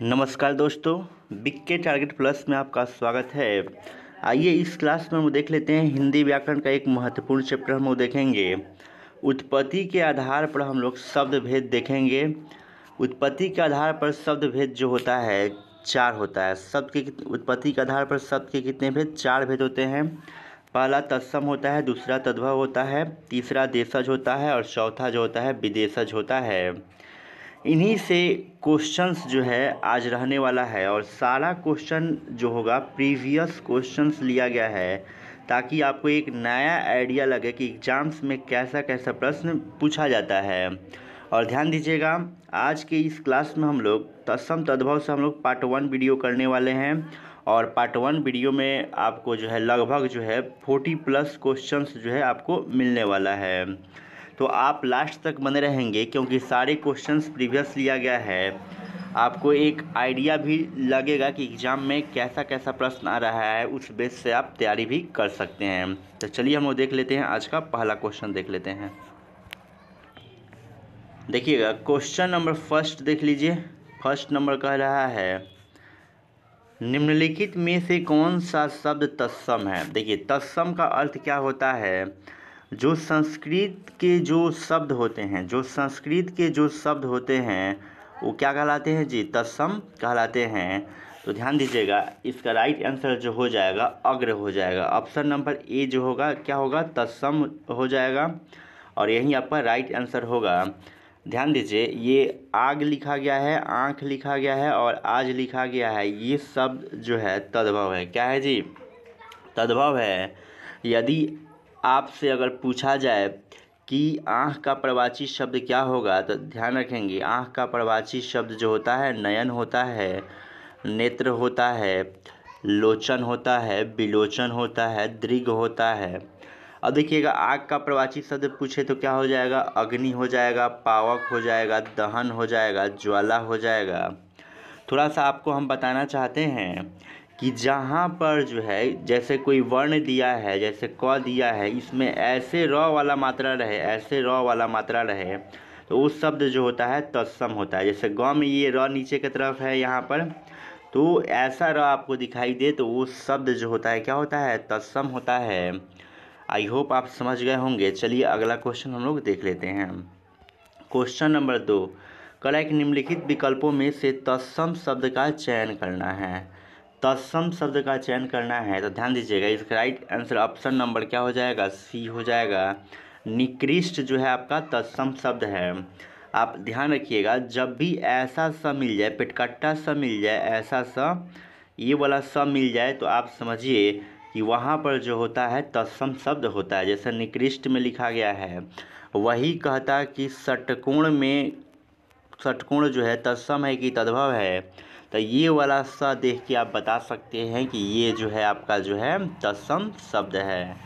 नमस्कार दोस्तों, BK target plus में आपका स्वागत है। आइए इस क्लास में हम देख लेते हैं हिंदी व्याकरण का एक महत्वपूर्ण चैप्टर हम लोग देखेंगे। उत्पत्ति के आधार पर हम लोग शब्द भेद देखेंगे। उत्पत्ति के आधार पर शब्द भेद जो होता है 4 होता है। शब्द के उत्पत्ति के आधार पर शब्द के कितने भेद? 4 भेद होते हैं। पहला तत्सम होता है, दूसरा तद्भव होता है, तीसरा देशज होता है और चौथा जो होता है विदेशज होता है। इन्हीं से क्वेश्चंस जो है आज रहने वाला है और सारा क्वेश्चन जो होगा प्रीवियस क्वेश्चंस लिया गया है ताकि आपको एक नया आइडिया लगे कि एग्जाम्स में कैसा कैसा प्रश्न पूछा जाता है। और ध्यान दीजिएगा, आज के इस क्लास में हम लोग तत्सम तद्भव से हम लोग पार्ट 1 वीडियो करने वाले हैं और पार्ट 1 वीडियो में आपको जो है लगभग जो है 40+ क्वेश्चंस जो है आपको मिलने वाला है। तो आप लास्ट तक बने रहेंगे क्योंकि सारे क्वेश्चंस प्रीवियस लिया गया है। आपको एक आइडिया भी लगेगा कि एग्ज़ाम में कैसा कैसा प्रश्न आ रहा है, उस बेस से आप तैयारी भी कर सकते हैं। तो चलिए हम लोग देख लेते हैं, आज का पहला क्वेश्चन देख लेते हैं। देखिएगा क्वेश्चन नंबर फर्स्ट देख लीजिए। फर्स्ट नंबर कह रहा है निम्नलिखित में से कौन सा शब्द तत्सम है। देखिए तत्सम का अर्थ क्या होता है, जो संस्कृत के जो शब्द होते हैं, वो क्या कहलाते हैं जी? तत्सम कहलाते हैं। तो ध्यान दीजिएगा, इसका राइट आंसर जो हो जाएगा अग्र हो जाएगा। ऑप्शन नंबर ए जो होगा क्या होगा? तत्सम हो जाएगा और यही आपका राइट आंसर होगा। ध्यान दीजिए, ये आग लिखा गया है, आँख लिखा गया है और आज लिखा गया है, ये शब्द जो है तद्भव है। क्या है जी? तद्भव है। यदि आपसे अगर पूछा जाए कि आँख का प्रवाची शब्द क्या होगा, तो ध्यान रखेंगे आँख का प्रवाची शब्द जो होता है नयन होता है, नेत्र होता है, लोचन होता है, विलोचन होता है, दृग होता है। अब देखिएगा आग का प्रवाची शब्द पूछे तो क्या हो जाएगा? अग्नि हो जाएगा, पावक हो जाएगा, दहन हो जाएगा, ज्वाला हो जाएगा। थोड़ा सा आपको हम बताना चाहते हैं कि जहाँ पर जो है जैसे कोई वर्ण दिया है, जैसे क दिया है, इसमें ऐसे र वाला मात्रा रहे, तो उस शब्द जो होता है तत्सम होता है। जैसे ग में ये र नीचे की तरफ है यहाँ पर, तो ऐसा र आपको दिखाई दे तो वो शब्द जो होता है क्या होता है? तत्सम होता है। आई होप आप समझ गए होंगे। चलिए अगला क्वेश्चन हम लोग देख लेते हैं। क्वेश्चन नंबर 2 कला एक निम्नलिखित विकल्पों में से तत्सम शब्द का चयन करना है। तत्सम शब्द का चयन करना है तो ध्यान दीजिएगा, इसका राइट आंसर ऑप्शन नंबर क्या हो जाएगा? सी हो जाएगा। निकृष्ट जो है आपका तत्सम शब्द है। आप ध्यान रखिएगा, जब भी ऐसा स मिल जाए, पेटकट्टा स मिल जाए, ऐसा स ये वाला स मिल जाए, तो आप समझिए कि वहाँ पर जो होता है तत्सम शब्द होता है। जैसे निकृष्ट में लिखा गया है, वही कहता कि षटकोण जो है तत्सम है कि तद्भव है। तो ये वाला स देख के आप बता सकते हैं कि ये जो है आपका जो है तत्सम शब्द है।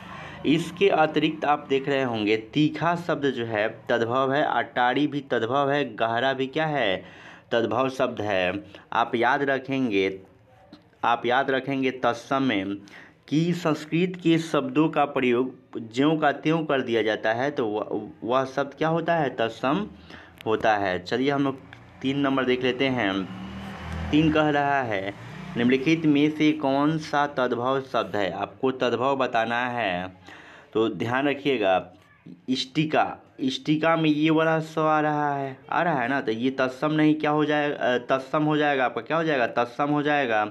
इसके अतिरिक्त आप देख रहे होंगे तीखा शब्द जो है तद्भव है, अटारी भी तद्भव है, गहरा भी क्या है? तद्भव शब्द है। आप याद रखेंगे तत्सम में कि संस्कृत के शब्दों का प्रयोग ज्यों का त्यों कर दिया जाता है, तो वह शब्द क्या होता है? तत्सम होता है। चलिए हम लोग 3 नंबर देख लेते हैं। 3 कह रहा है निम्नलिखित में से कौन सा तद्भव शब्द है? आपको तद्भव बताना है। तो ध्यान रखिएगा, इष्टिका में ये वाला स आ रहा है ना, तो ये तत्सम नहीं क्या हो जाएगा? तत्सम हो जाएगा आपका। क्या हो जाएगा? तत्सम हो जाएगा।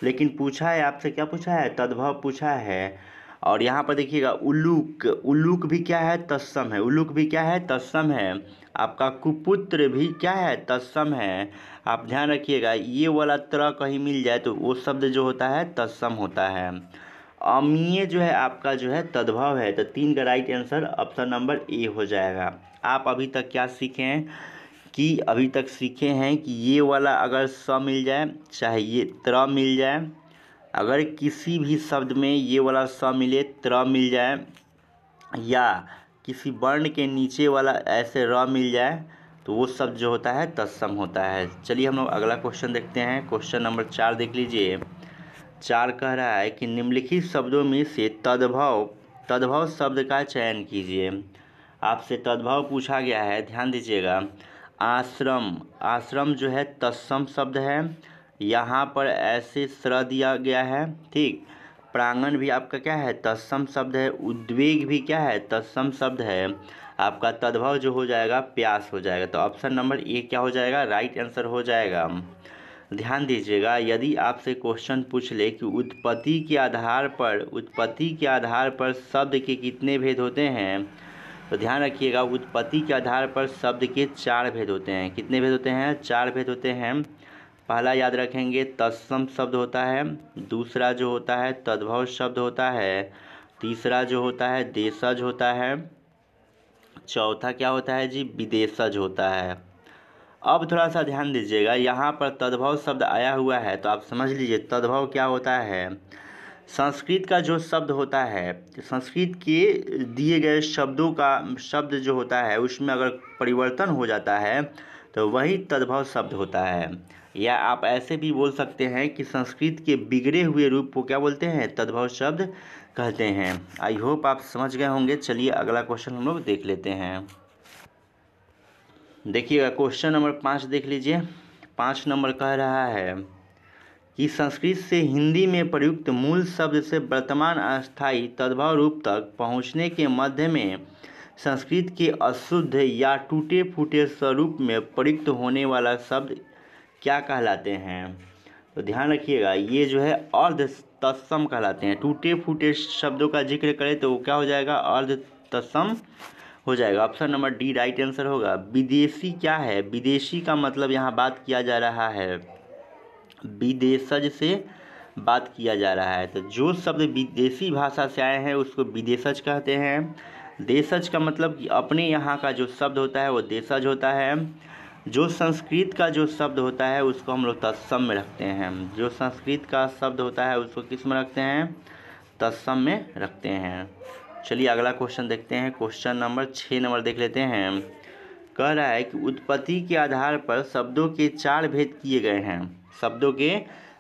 लेकिन पूछा है आपसे, क्या पूछा है? तद्भव पूछा है। और यहाँ पर देखिएगा उल्लूक भी क्या है? तत्सम है। उल्लूक भी क्या है? तत्सम है। आपका कुपुत्र भी क्या है? तत्सम है। आप ध्यान रखिएगा, ये वाला तरह कहीं मिल जाए तो वो शब्द जो होता है तत्सम होता है। अमीय जो है आपका जो है तद्भव है। तो 3 का right answer option number A हो जाएगा। आप अभी तक क्या सीखे हैं कि ये वाला अगर स मिल जाए, चाहे ये त्र मिल जाए, अगर किसी भी शब्द में ये वाला स मिले, त्र मिल जाए, या किसी वर्ण के नीचे वाला ऐसे र मिल जाए, तो वो शब्द जो होता है तत्सम होता है। चलिए हम लोग अगला क्वेश्चन देखते हैं। क्वेश्चन नंबर 4 देख लीजिए। 4 कह रहा है कि निम्नलिखित शब्दों में से तद्भव शब्द का चयन कीजिए। आपसे तद्भव पूछा गया है, ध्यान दीजिएगा। आश्रम, आश्रम जो है तत्सम शब्द है, यहाँ पर ऐसे स्र दिया गया है। ठीक, प्रांगण भी आपका क्या है, तत्सम शब्द है। उद्वेग भी क्या है, तत्सम शब्द है। आपका तद्भव जो हो जाएगा प्यास हो जाएगा। तो ऑप्शन नंबर ए क्या हो जाएगा, राइट आंसर हो जाएगा। ध्यान दीजिएगा, यदि आपसे क्वेश्चन पूछ ले कि उत्पत्ति के आधार पर शब्द के कितने भेद होते हैं, तो ध्यान रखिएगा उत्पत्ति के आधार पर शब्द के 4 भेद होते हैं। कितने भेद होते हैं, 4 भेद होते हैं। पहला याद रखेंगे तत्सम शब्द होता है, दूसरा जो होता है तद्भव शब्द होता है, तीसरा जो होता है देशज होता है, चौथा क्या होता है जी, विदेशज होता है। अब थोड़ा सा ध्यान दीजिएगा, यहाँ पर तद्भव शब्द आया हुआ है तो आप समझ लीजिए तद्भव क्या होता है। संस्कृत का जो शब्द होता है, संस्कृत के दिए गए शब्दों का शब्द जो होता है उसमें अगर परिवर्तन हो जाता है तो वही तद्भव शब्द होता है। या आप ऐसे भी बोल सकते हैं कि संस्कृत के बिगड़े हुए रूप को क्या बोलते हैं, तद्भव शब्द कहते हैं। आई होप आप समझ गए होंगे। चलिए अगला क्वेश्चन हम लोग देख लेते हैं। देखिएगा क्वेश्चन नंबर 5 देख लीजिए। 5 नंबर कह रहा है कि संस्कृत से हिंदी में प्रयुक्त मूल शब्द से वर्तमान अस्थायी तद्भव रूप तक पहुँचने के मध्य में संस्कृत के अशुद्ध या टूटे फूटे स्वरूप में प्रयुक्त होने वाला शब्द क्या कहलाते हैं। तो ध्यान रखिएगा ये जो है अर्ध तत्सम कहलाते हैं। टूटे फूटे शब्दों का जिक्र करें तो वो क्या हो जाएगा, अर्ध तत्सम हो जाएगा। Option number D right answer होगा। विदेशी क्या है, विदेशी का मतलब यहाँ बात किया जा रहा है, विदेशज से बात किया जा रहा है। तो जो शब्द विदेशी भाषा से आए हैं उसको विदेशज कहते हैं। देशज का मतलब कि अपने यहाँ का जो शब्द होता है वो देशज होता है। जो संस्कृत का जो शब्द होता है उसको हम लोग तत्सम में रखते हैं। जो संस्कृत का शब्द होता है उसको किस में रखते हैं, तत्सम में रखते हैं। चलिए अगला क्वेश्चन देखते हैं। क्वेश्चन नंबर 6 नंबर देख लेते हैं। कह रहा है कि उत्पत्ति के आधार पर शब्दों के 4 भेद किए गए हैं। शब्दों के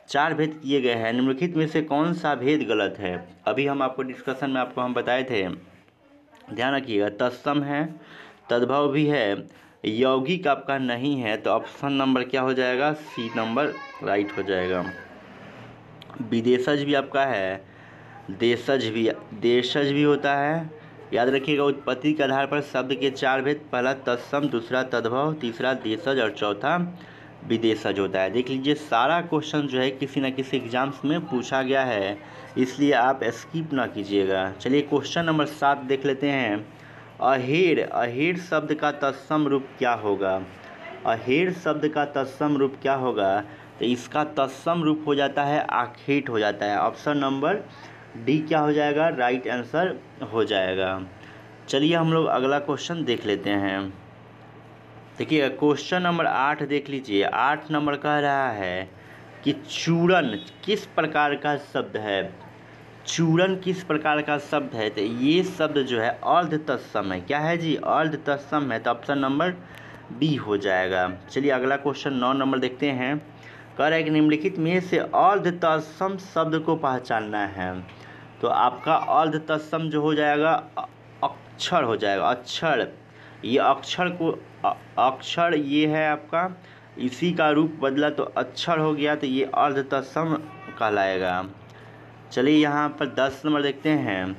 4 भेद किए गए हैं, निम्नलिखित में से कौन सा भेद गलत है। अभी हम आपको डिस्कशन में हम बताए थे, ध्यान रखिएगा। तत्सम है, तद्भव भी है, यौगिक आपका नहीं है। तो ऑप्शन नंबर क्या हो जाएगा, सी नंबर राइट हो जाएगा। विदेशज भी आपका है, देशज भी होता है। याद रखिएगा उत्पत्ति के आधार पर शब्द के 4 भेद, पहला तत्सम, दूसरा तद्भव, तीसरा देशज और चौथा विदेशज होता है। देख लीजिए सारा क्वेश्चन जो है किसी न किसी एग्जाम्स में पूछा गया है, इसलिए आप स्किप ना कीजिएगा। चलिए क्वेश्चन नंबर 7 देख लेते हैं। अहेर, अहेर शब्द का तत्सम रूप क्या होगा। अहेर शब्द का तत्सम रूप क्या होगा, तो इसका तत्सम रूप हो जाता है आखेट हो जाता है। ऑप्शन नंबर डी क्या हो जाएगा, राइट आंसर हो जाएगा। चलिए हम लोग अगला क्वेश्चन देख लेते हैं। देखिए क्वेश्चन नंबर 8 देख लीजिए। 8 नंबर कह रहा है कि चूरन किस प्रकार का शब्द है। चूरन किस प्रकार का शब्द है, तो ये शब्द जो है अर्ध तत्सम है। क्या है जी, अर्ध तत्सम है। तो ऑप्शन नंबर बी हो जाएगा। चलिए अगला क्वेश्चन 9 नंबर देखते हैं। कह रहा है कि निम्नलिखित में से अर्ध तत्सम शब्द को पहचानना है। तो आपका अर्ध तत्सम जो हो जाएगा अक्षर हो जाएगा। अक्षर, ये अक्षर को अक्षर ये है आपका, इसी का रूप बदला तो अक्षर हो गया, तो ये अर्ध तत्सम कहलाएगा। चलिए यहाँ पर 10 नंबर देखते हैं।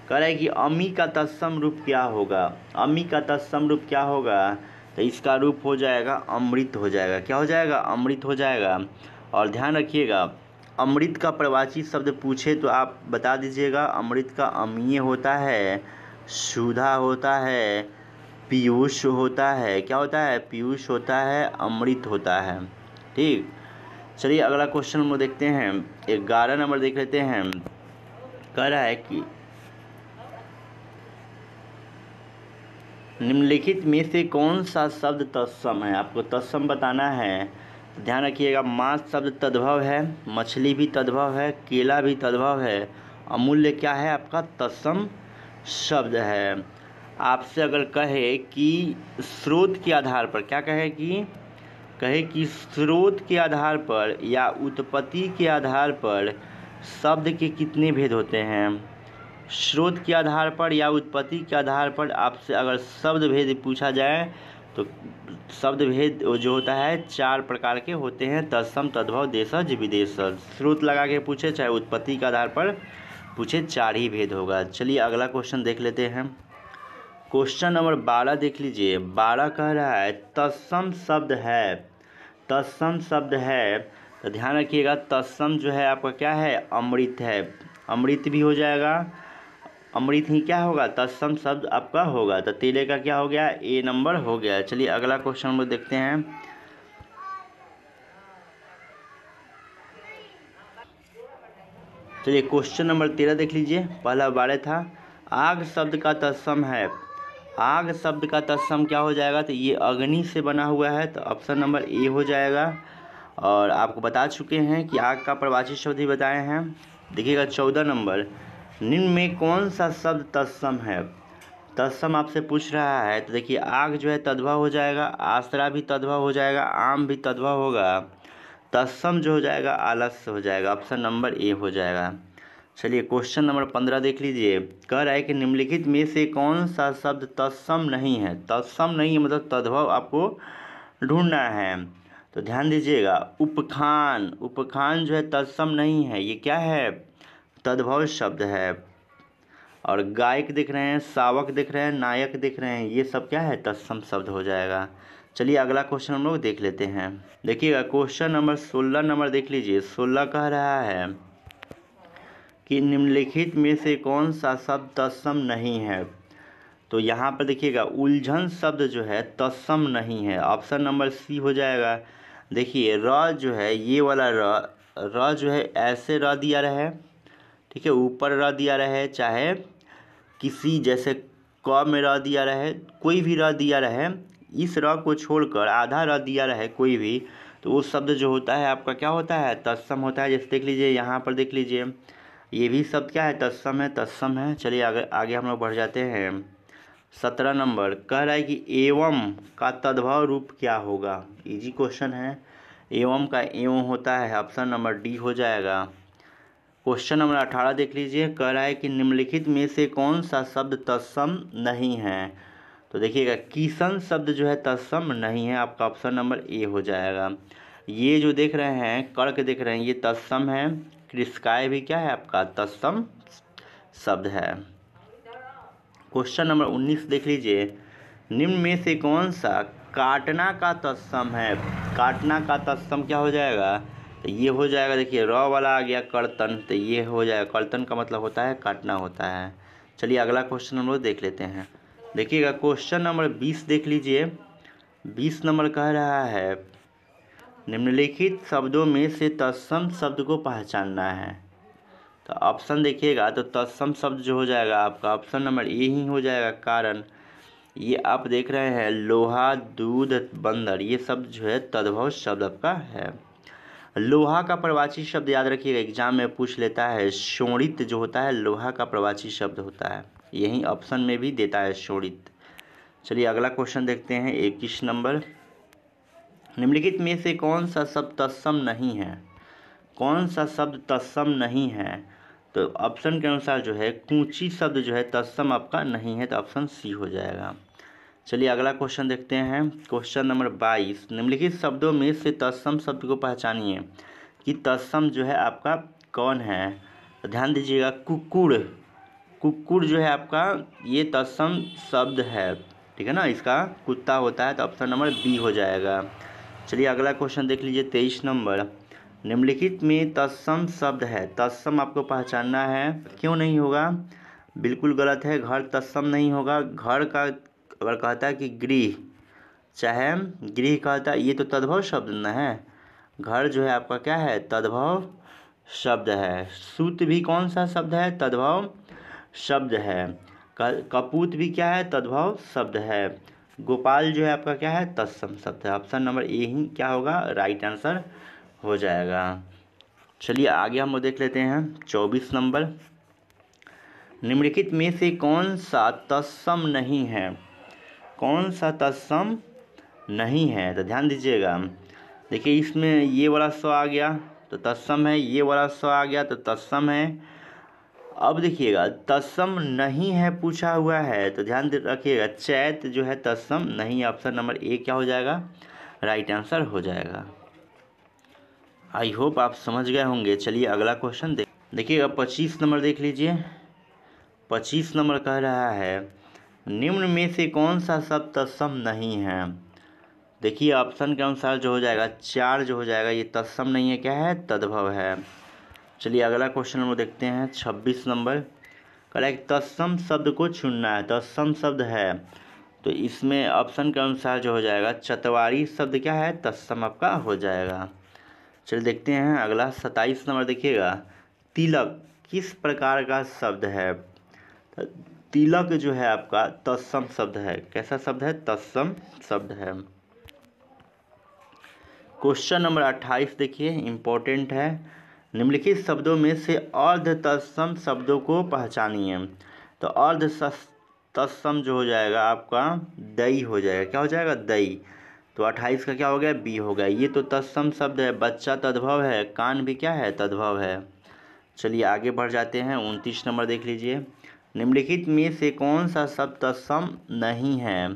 कह रहा है कि अमी का तत्सम रूप क्या होगा। अमी का तत्सम रूप क्या होगा, तो इसका रूप हो जाएगा अमृत हो जाएगा। क्या हो जाएगा, अमृत हो जाएगा। और ध्यान रखिएगा अमृत का प्रवाची शब्द पूछे तो आप बता दीजिएगा। अमृत का अमीय होता है, सुधा होता है, पीयूष होता है। क्या होता है, पीयूष होता है, अमृत होता है। ठीक, चलिए अगला क्वेश्चन हम लोग देखते हैं। 11 नंबर देख लेते हैं। कह रहा है कि निम्नलिखित में से कौन सा शब्द तत्सम है। आपको तत्सम बताना है। ध्यान रखिएगा मांस शब्द तद्भव है, मछली भी तद्भव है, केला भी तद्भव है, अमूल्य क्या है आपका तत्सम शब्द है। आपसे अगर कहे कि स्रोत के आधार पर, क्या कहे कि स्रोत के आधार पर या उत्पत्ति के आधार पर शब्द के कितने भेद होते हैं। स्रोत के आधार पर या उत्पत्ति के आधार पर आपसे अगर शब्द भेद पूछा जाए तो शब्द भेद जो होता है 4 प्रकार के होते हैं, तत्सम, तद्भव, देशज, विदेशज। स्रोत लगा के पूछे चाहे उत्पत्ति के आधार पर पूछे, 4 ही भेद होगा। चलिए अगला क्वेश्चन देख लेते हैं। क्वेश्चन नंबर 12 देख लीजिए। 12 कह रहा है तत्सम शब्द है, तत्सम शब्द है, तो ध्यान रखिएगा तत्सम जो है आपका क्या है, अमृत है। अमृत भी हो जाएगा, अमृत ही क्या होगा, तत्सम शब्द आपका होगा। तो तेले का क्या हो गया, ए नंबर हो गया। चलिए अगला क्वेश्चन हम लोग देखते हैं। चलिए क्वेश्चन नंबर 13 देख लीजिए। पहला 12 था, आग शब्द का तत्सम है। आग शब्द का तत्सम क्या हो जाएगा, तो ये अग्नि से बना हुआ है, तो ऑप्शन नंबर ए हो जाएगा। और आपको बता चुके हैं कि आग का प्रवाची शब्द ही बताए हैं। देखिएगा 14 नंबर, निम्न में कौन सा शब्द तत्सम है। तत्सम आपसे पूछ रहा है, तो देखिए आग जो है तद्भव हो जाएगा, आसरा भी तद्भव हो जाएगा, आम भी तद्भव होगा। तत्सम जो हो जाएगा आलस्य हो जाएगा, ऑप्शन नंबर ए हो जाएगा। चलिए क्वेश्चन नंबर 15 देख लीजिए। कह रहा है कि निम्नलिखित में से कौन सा शब्द तत्सम नहीं है। तत्सम नहीं है मतलब तद्भव आपको ढूंढना है, तो ध्यान दीजिएगा। उपखान, उपखान जो है तत्सम नहीं है, ये क्या है, तद्भव शब्द है। और गायक दिख रहे हैं, शावक दिख रहे हैं, नायक दिख रहे हैं, ये सब क्या है, तत्सम शब्द हो जाएगा। चलिए अगला क्वेश्चन हम लोग देख लेते हैं। देखिएगा क्वेश्चन नंबर 16 नंबर देख लीजिए। 16 कह रहा है कि निम्नलिखित में से कौन सा शब्द तत्सम नहीं है। तो यहाँ पर देखिएगा उलझन शब्द जो है तत्सम नहीं है, ऑप्शन नंबर सी हो जाएगा। देखिए र जो है, ये वाला र जो है ऐसे र दिया रहे, ठीक है, ऊपर र दिया रहे, चाहे किसी जैसे क में र दिया रहे, कोई भी र दिया रहे, इस र को छोड़कर आधा र दिया रहे कोई भी, तो वो शब्द जो होता है आपका क्या होता है, तत्सम होता है। जैसे देख लीजिए यहाँ पर देख लीजिए, ये भी शब्द क्या है, तत्सम है, तत्सम है। चलिए आगे आगे हम लोग बढ़ जाते हैं। 17 नंबर कह रहा है कि एवं का तद्भव रूप क्या होगा। इजी क्वेश्चन है, एवं का एवं होता है, ऑप्शन नंबर डी हो जाएगा। क्वेश्चन नंबर 18 देख लीजिए। कह रहा है कि निम्नलिखित में से कौन सा शब्द तत्सम नहीं है। तो देखिएगा किशन शब्द जो है तत्सम नहीं है, आपका ऑप्शन नंबर ए हो जाएगा। ये जो देख रहे हैं कर्क देख रहे हैं, ये तत्सम है। कृषकाय भी क्या है आपका, तत्सम शब्द है। क्वेश्चन नंबर 19 देख लीजिए। निम्न में से कौन सा काटना का तत्सम है। काटना का तत्सम क्या हो जाएगा, तो ये हो जाएगा। देखिए र वाला आ गया कर्तन, तो ये हो जाएगा, कर्तन का मतलब होता है काटना होता है। चलिए अगला क्वेश्चन हम लोग देख लेते हैं। देखिएगा क्वेश्चन नंबर 20 देख लीजिए। 20 नंबर कह रहा है निम्नलिखित शब्दों में से तत्सम शब्द को पहचानना है। तो ऑप्शन देखिएगा, तो तत्सम शब्द जो हो जाएगा आपका ऑप्शन नंबर ए ही हो जाएगा। कारण ये आप देख रहे हैं लोहा, दूध, बंदर, ये शब्द जो है तद्भव शब्द आपका है। लोहा का प्रवाची शब्द याद रखिएगा, एग्जाम में पूछ लेता है। शोणित जो होता है लोहा का प्रवाची शब्द होता है, यही ऑप्शन में भी देता है शोणित। चलिए अगला क्वेश्चन देखते हैं। 21 नंबर, निम्नलिखित में से कौन सा शब्द तत्सम नहीं है। कौन सा शब्द तत्सम नहीं है, तो ऑप्शन के अनुसार जो है कूची शब्द जो है तत्सम आपका नहीं है, तो ऑप्शन सी हो जाएगा। चलिए अगला क्वेश्चन देखते हैं। क्वेश्चन नंबर 22, निम्नलिखित शब्दों में से तत्सम शब्द को पहचानिए कि तत्सम जो है आपका कौन है। तो ध्यान दीजिएगा कुक्कुड़, कुक्कुड़ जो है आपका ये तत्सम शब्द है, ठीक है ना, इसका कुत्ता होता है, तो ऑप्शन नंबर बी हो जाएगा। चलिए अगला क्वेश्चन देख लीजिए। 23 नंबर, निम्नलिखित में तत्सम शब्द है, तत्सम आपको पहचानना है। क्यों नहीं होगा, बिल्कुल गलत है, घर तत्सम नहीं होगा। घर का अगर कहता है कि गृह, चाहे गृह कहता है, ये तो तद्भव शब्द न है। घर जो है आपका क्या है, तद्भव शब्द है। सूत भी कौन सा शब्द है, तद्भव शब्द है। कपूत भी क्या है, तद्भव शब्द है। गोपाल जो है आपका क्या है, तत्सम शब्द है। ऑप्शन नंबर ए ही क्या होगा, राइट आंसर हो जाएगा। चलिए आगे हम लोग देख लेते हैं। 24 नंबर, निम्नलिखित में से कौन सा तत्सम नहीं है। कौन सा तत्सम नहीं है, तो ध्यान दीजिएगा। देखिए इसमें ये वाला स आ गया तो तत्सम है, ये वाला स आ गया तो तत्सम है। अब देखिएगा तत्सम नहीं है पूछा हुआ है, तो ध्यान रखिएगा चैत जो है तत्सम नहीं, ऑप्शन नंबर ए क्या हो जाएगा, राइट आंसर हो जाएगा। आई होप आप समझ गए होंगे। चलिए अगला क्वेश्चन देखिएगा 25 नंबर देख लीजिए। 25 नंबर कह रहा है निम्न में से कौन सा शब्द तत्सम नहीं है। देखिए ऑप्शन के अनुसार जो हो जाएगा 4 जो हो जाएगा ये तत्सम नहीं है, क्या है, तद्भव है। चलिए अगला क्वेश्चन हम देखते हैं 26 नंबर। कह रहा है तत्सम शब्द को चुनना है, तत्सम शब्द है, तो इसमें ऑप्शन के अनुसार जो हो जाएगा चतवारी शब्द क्या है, तत्सम आपका हो जाएगा। चलिए देखते हैं अगला 27 नंबर देखिएगा। तिलक किस प्रकार का शब्द है। तिलक जो है आपका तत्सम शब्द है, कैसा शब्द है, तत्सम शब्द है। क्वेश्चन नंबर 28 देखिए इम्पोर्टेंट है। निम्नलिखित शब्दों में से अर्ध तत्सम शब्दों को पहचानिए। तो अर्ध तत्सम जो हो जाएगा आपका दई हो जाएगा, क्या हो जाएगा, दई। तो 28 का क्या हो गया, बी हो गया। ये तो तत्सम शब्द है, बच्चा तद्भव है, कान भी क्या है, तद्भव है। चलिए आगे बढ़ जाते हैं 29 नंबर देख लीजिए। निम्नलिखित में से कौन सा शब्द तत्सम नहीं है।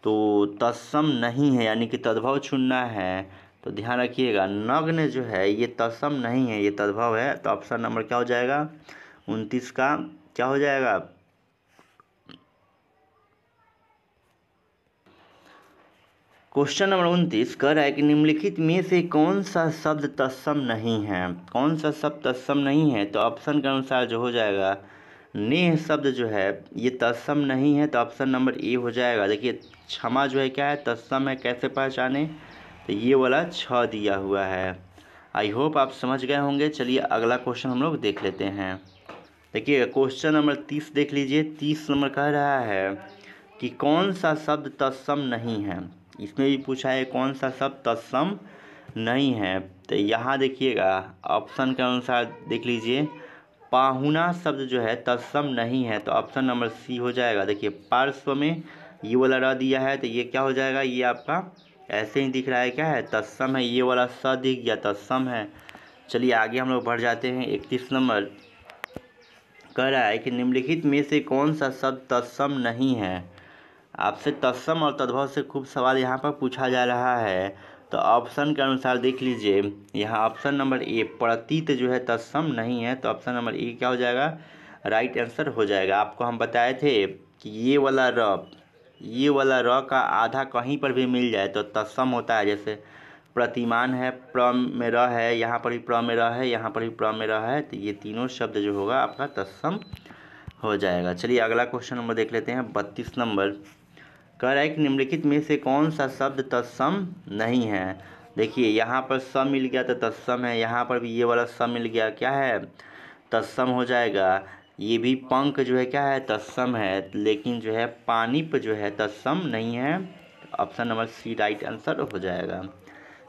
तो तत्सम नहीं है यानी कि तद्भव चुनना है, तो ध्यान रखिएगा नग्न जो है ये तत्सम नहीं है, ये तद्भव है। तो ऑप्शन नंबर क्या हो जाएगा 29 का क्या हो जाएगा, क्वेश्चन नंबर 29 कह रहा है कि निम्नलिखित में से कौन सा शब्द तत्सम नहीं है। कौन सा शब्द तत्सम नहीं है, तो ऑप्शन के अनुसार जो हो जाएगा नेह शब्द जो है ये तत्सम नहीं है, तो ऑप्शन नंबर ए हो जाएगा। देखिए क्षमा जो है क्या है, तत्सम है, कैसे पहचाने, तो ये वाला 6 दिया हुआ है। आई होप आप समझ गए होंगे। चलिए अगला क्वेश्चन हम लोग देख लेते हैं। देखिए क्वेश्चन नंबर 30 देख लीजिए। 30 नंबर कह रहा है कि कौन सा शब्द तत्सम नहीं है। इसमें भी पूछा है कौन सा शब्द तत्सम नहीं है, तो यहाँ देखिएगा ऑप्शन के अनुसार देख लीजिए पाहुना शब्द जो है तत्सम नहीं है, तो ऑप्शन नंबर सी हो जाएगा। देखिए पार्श्व में ये वाला र दिया है, तो ये क्या हो जाएगा, ये आपका ऐसे ही दिख रहा है, क्या है, तत्सम है। ये वाला स दिख गया, तत्सम है। चलिए आगे हम लोग बढ़ जाते हैं। 31 नंबर कह रहा है कि निम्नलिखित में से कौन सा शब्द तत्सम नहीं है। आपसे तत्सम और तद्भव से खूब सवाल यहाँ पर पूछा जा रहा है, तो ऑप्शन के अनुसार देख लीजिए यहाँ ऑप्शन नंबर ए प्रतीत जो है तत्सम नहीं है, तो ऑप्शन नंबर ए क्या हो जाएगा, राइट आंसर हो जाएगा। आपको हम बताए थे कि ये वाला र का आधा कहीं पर भी मिल जाए तो तत्सम होता है। जैसे प्रतिमान है, प्र में र है, यहाँ पर भी प्र में र है, यहाँ पर भी प्र में र है, तो ये तीनों शब्द जो होगा आपका तत्सम हो जाएगा। चलिए अगला क्वेश्चन नंबर देख लेते हैं। 32 नंबर कह रहा है कि निम्नलिखित में से कौन सा शब्द तत्सम नहीं है। देखिए यहाँ पर स मिल गया तो तत्सम है, यहाँ पर भी ये वाला स मिल गया, क्या है, तत्सम हो जाएगा। ये भी पंख जो है क्या है, तत्सम है, लेकिन जो है पानिप जो है तत्सम नहीं है। Option number C right answer हो जाएगा।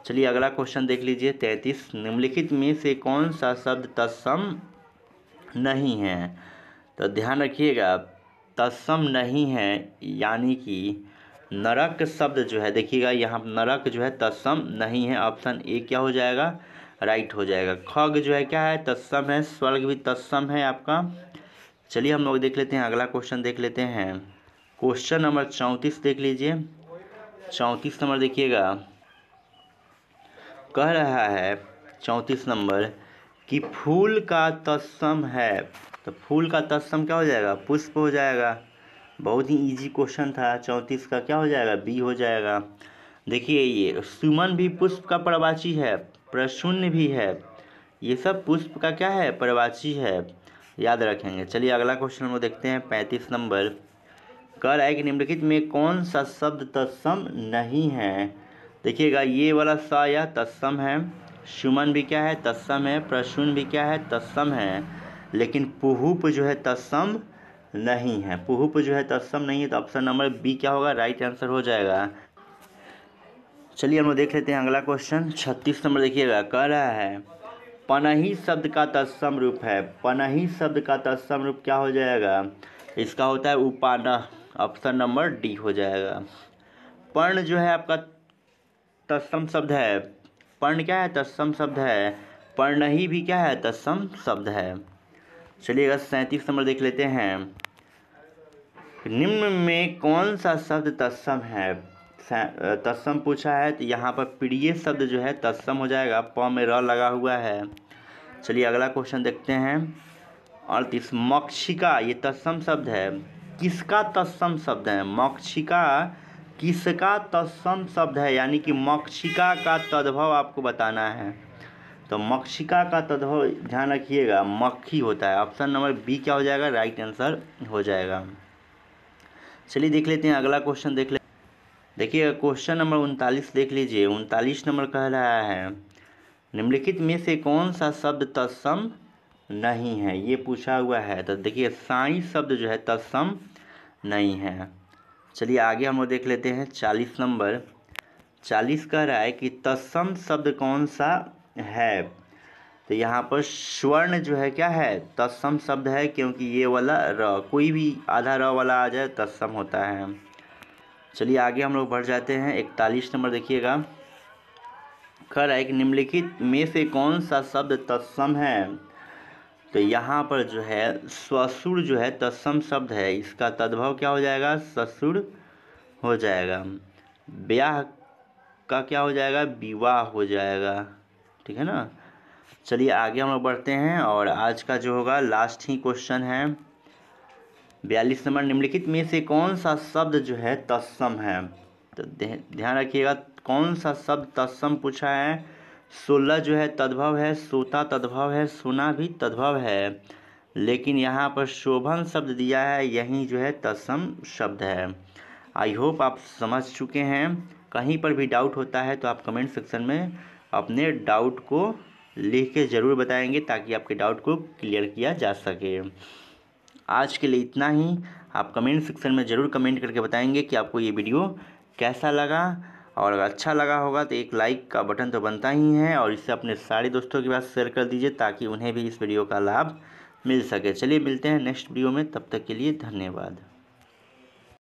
चलिए अगला क्वेश्चन देख लीजिए 33। निम्नलिखित में से कौन सा शब्द तत्सम नहीं है। तो ध्यान रखिएगा तत्सम नहीं है यानी कि नरक शब्द जो है, देखिएगा यहाँ नरक जो है तत्सम नहीं है, ऑप्शन ए क्या हो जाएगा, राइट हो जाएगा। खग जो है क्या है, तत्सम है, स्वर्ग भी तत्सम है आपका। चलिए हम लोग देख लेते हैं अगला क्वेश्चन देख लेते हैं। क्वेश्चन नंबर 34 देख लीजिए। 34 नंबर देखिएगा कह रहा है 34 नंबर कि फूल का तत्सम है। तो फूल का तत्सम क्या हो जाएगा, पुष्प हो जाएगा। बहुत ही इजी क्वेश्चन था। 34 का क्या हो जाएगा, बी हो जाएगा। देखिए ये सुमन भी पुष्प का प्रवाची है, प्रशून्य भी है, ये सब पुष्प का क्या है, प्रवाची है, याद रखेंगे। चलिए अगला क्वेश्चन हम देखते हैं 35 नंबर कह रहा है कि निम्नलिखित में कौन सा शब्द तत्सम नहीं है। देखिएगा ये वाला सा यह तत्सम है, सुमन भी क्या है, तत्सम है, प्रसून भी क्या है, तत्सम है, लेकिन पुहुप जो है तत्सम नहीं है। पुहुप जो है तत्सम नहीं है, तो ऑप्शन नंबर बी क्या होगा, राइट आंसर हो जाएगा। चलिए हम लोग देख लेते हैं अगला क्वेश्चन 36 नंबर देखिएगा कह रहा है पनही शब्द का तत्सम रूप है। पनही शब्द का तत्सम रूप क्या हो जाएगा, इसका होता है उपानह, ऑप्शन नंबर डी हो जाएगा। पर्ण जो है आपका तत्सम शब्द है, पर्ण क्या है, तत्सम शब्द है, पर्णही भी क्या है, तत्सम शब्द है। चलिए अगर 37 नंबर देख लेते हैं। निम्न में कौन सा शब्द तत्सम है? तत्सम पूछा है तो यहाँ पर प्रिय शब्द जो है तत्सम हो जाएगा, प में र लगा हुआ है। चलिए अगला क्वेश्चन देखते हैं। 38 मक्षिका ये तत्सम शब्द है, किसका तत्सम शब्द है? मक्षिका किसका तत्सम शब्द है, यानी कि मक्षिका का तद्भव आपको बताना है। तो मक्षिका का तद्भव ध्यान रखिएगा, मक्खी होता है। ऑप्शन नंबर बी क्या हो जाएगा? राइट आंसर हो जाएगा। चलिए देख लेते हैं अगला क्वेश्चन देखिए क्वेश्चन नंबर 39 देख लीजिए। 39 नंबर कह रहा है निम्नलिखित में से कौन सा शब्द तत्सम नहीं है, ये पूछा हुआ है। तो देखिए साई शब्द जो है तत्सम नहीं है। चलिए आगे हम लोग देख लेते हैं 40 नंबर। 40 कह रहा है कि तत्सम शब्द कौन सा है? तो यहाँ पर स्वर्ण जो है क्या है? तत्सम शब्द है, क्योंकि ये वाला र, कोई भी आधा र वाला आ जाए तत्सम होता है। चलिए आगे हम लोग बढ़ जाते हैं। 41 नंबर देखिएगा, कह रहा है कि निम्नलिखित में से कौन सा शब्द तत्सम है? तो यहाँ पर जो है ससुर जो है तत्सम शब्द है, इसका तद्भव क्या हो जाएगा? ससुर हो जाएगा। ब्याह का क्या हो जाएगा? विवाह हो जाएगा, ठीक है ना। चलिए आगे हम लोग बढ़ते हैं और आज का जो होगा लास्ट ही क्वेश्चन है 42 नंबर। निम्नलिखित में से कौन सा शब्द जो है तत्सम है? तो ध्यान रखिएगा कौन सा शब्द तत्सम पूछा है। 16 जो है तद्भव है, सोता तद्भव है, सुना भी तद्भव है, लेकिन यहाँ पर शोभन शब्द दिया है, यही जो है तत्सम शब्द है। आई होप आप समझ चुके हैं। कहीं पर भी डाउट होता है तो आप कमेंट सेक्शन में अपने डाउट को लिख के ज़रूर बताएंगे, ताकि आपके डाउट को क्लियर किया जा सके। आज के लिए इतना ही। आप कमेंट सेक्शन में ज़रूर कमेंट करके बताएंगे कि आपको ये वीडियो कैसा लगा, और अगर अच्छा लगा होगा तो एक लाइक का बटन तो बनता ही है, और इसे अपने सारे दोस्तों के पास शेयर कर दीजिए ताकि उन्हें भी इस वीडियो का लाभ मिल सके। चलिए मिलते हैं नेक्स्ट वीडियो में, तब तक के लिए धन्यवाद।